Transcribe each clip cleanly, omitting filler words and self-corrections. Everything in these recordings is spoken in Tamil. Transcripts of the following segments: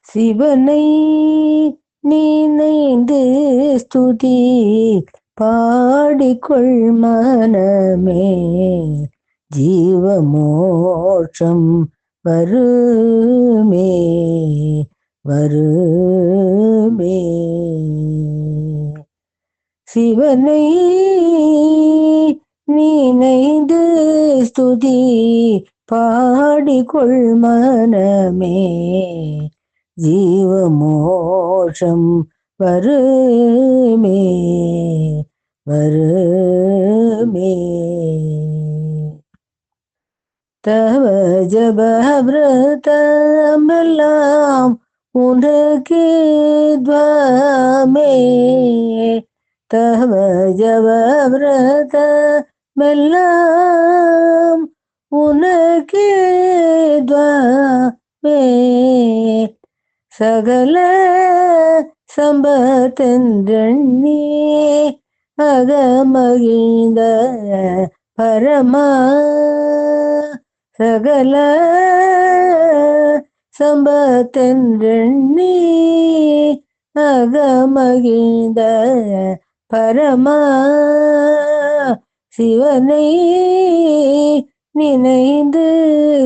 சிவனை நினைந்து ஸ்துதி பாடிக்கொள் மனமே, ஜீவமோட்சம் வருமே வருமே. சிவனை நினைந்து ஸ்துதி பாடிக்கொள் மனமே, ஜீவமோட்சம் வருமே வருமே. தவ ஜப விரதமெல்லாம் உனக்கு துவமே, தவ ஜப விரதமெல்லாம் உனக்கு துவமே. சகல சம்பத்தென்றெண்ணி அகமகிழ்ந்த பரமா, சகல சம்பத்தென்றெண்ணி அகமகிழ்ந்த பரமா, சிவனை நினைந்து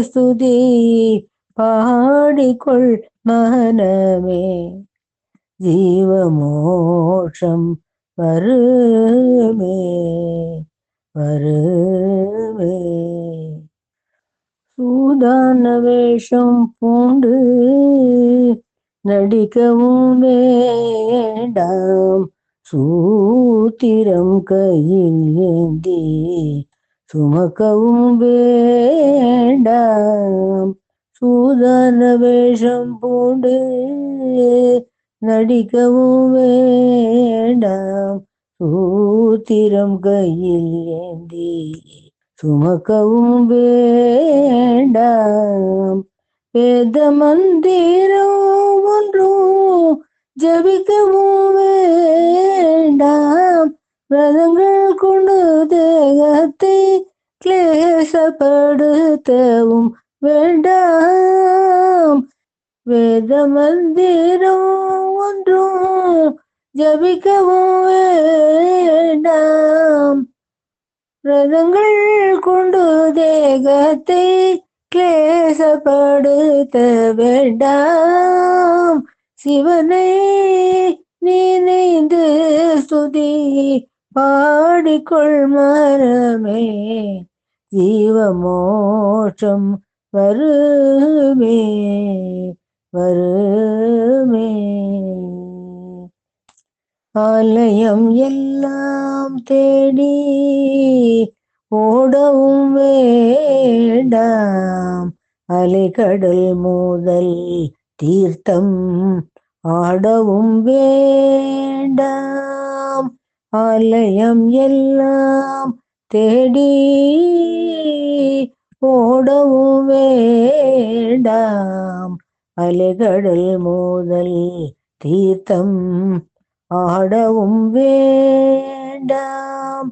ஸ்துதி பாடிக்கொள் மனமே, ஜீவமோட்சம் வருமே வருமே. சூதான வேஷம் பூண்டு நடிக்கவும் வேண்டாம், சூத்திரம் கையில் ஏந்தி சுமக்கவும் வேண்டாம். சூதான வேஷம் பூண்டு நடிக்கவும் வேண்டாம், சூத்திரம் கையில் ஏந்தி சுமக்கவும் வேண்டாம். வேத மந்திரம் ஒன்றும் ஜபிக்கவும் வேண்டாம், விரதங்கள் கொண்டு தேகத்தை கிளேசப்படுத்தவும் வேண்டாம். வேத மந்திரம் ஒன்றும் ஜபிக்கவும் வேண்டாம், விரதங்கள் கொண்டு தேகத்தை கிளேசப்படுத்த வேண்டாம். சிவனை நினைந்து ஸ்துதி பாடிக்கொள் மனமே, ஜீவமோட்சம் வருமே வருமே. ஆலயம் எல்லாம் தேடி ஓடவும் வேண்டாம், அலைகடல் மூதல் தீர்த்தம் ஆடவும் வேண்டாம். ஆலயம் எல்லாம் தேடி ஓடவும் வேண்டாம், அலைகடல் மூதல் தீர்த்தம் ஆடவும் வேண்டாம்.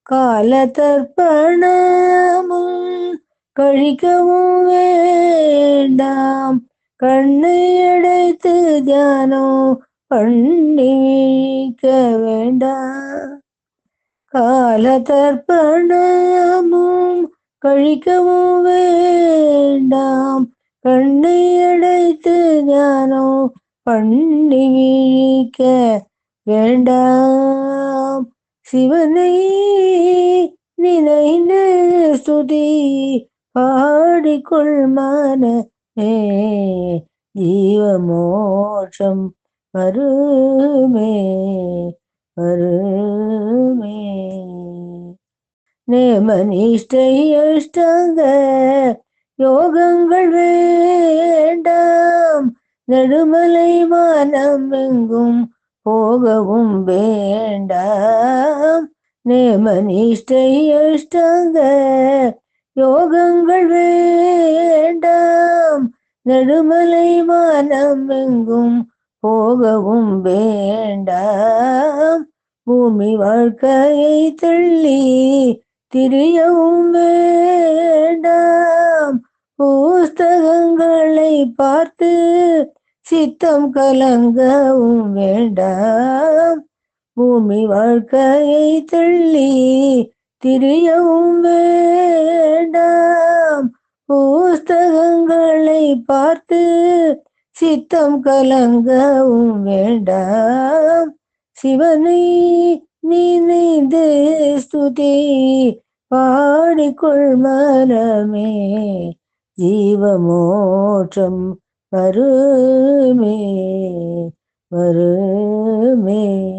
கால தர்ப்பணமும் கழிக்கவும் வேண்டாம், கண்ணை அடைத்து தியானம் பண்ணி வைக்க வேண்டாம். கால தர்ப்பணமும் கழிக்கவும் வேண்டாம், கண்ணை அடைத்து தியானம் பண்ணி வைக்க வேண்டாம். சிவனை நினைந்து ஸ்துதி பாடிக்கொள் மனமே, ஜீவமோட்சம் வருமே வருமே. நேம நிஷ்டை அஷ்டாங்க யோகங்கள் வேண்டாம், நெடுமலை மானம் எங்கும் போகவும் வேண்டாம். நேம நிஷ்டை அஷ்டாங்க யோகங்கள் வேண்டாம், நெடுமலை மானம் எங்கும் போகவும் வேண்டாம். பூமி வாழ்க்கையை தள்ளி திரியவும் வேண்டாம், புஸ்தகங்களை பார்த்து சித்தம் கலங்கவும் வேண்டாம். பூமி வாழ்க்கையை தள்ளி திரியவும் வேண்டாம். புஸ்தகங்களை பார்த்து சித்தம் கலங்கவும் வேண்டாம். சிவனை நினைந்து ஸ்துதி பாடிக்கொள் மனமே, ஜீவமோட்சம் வருமே வருமே.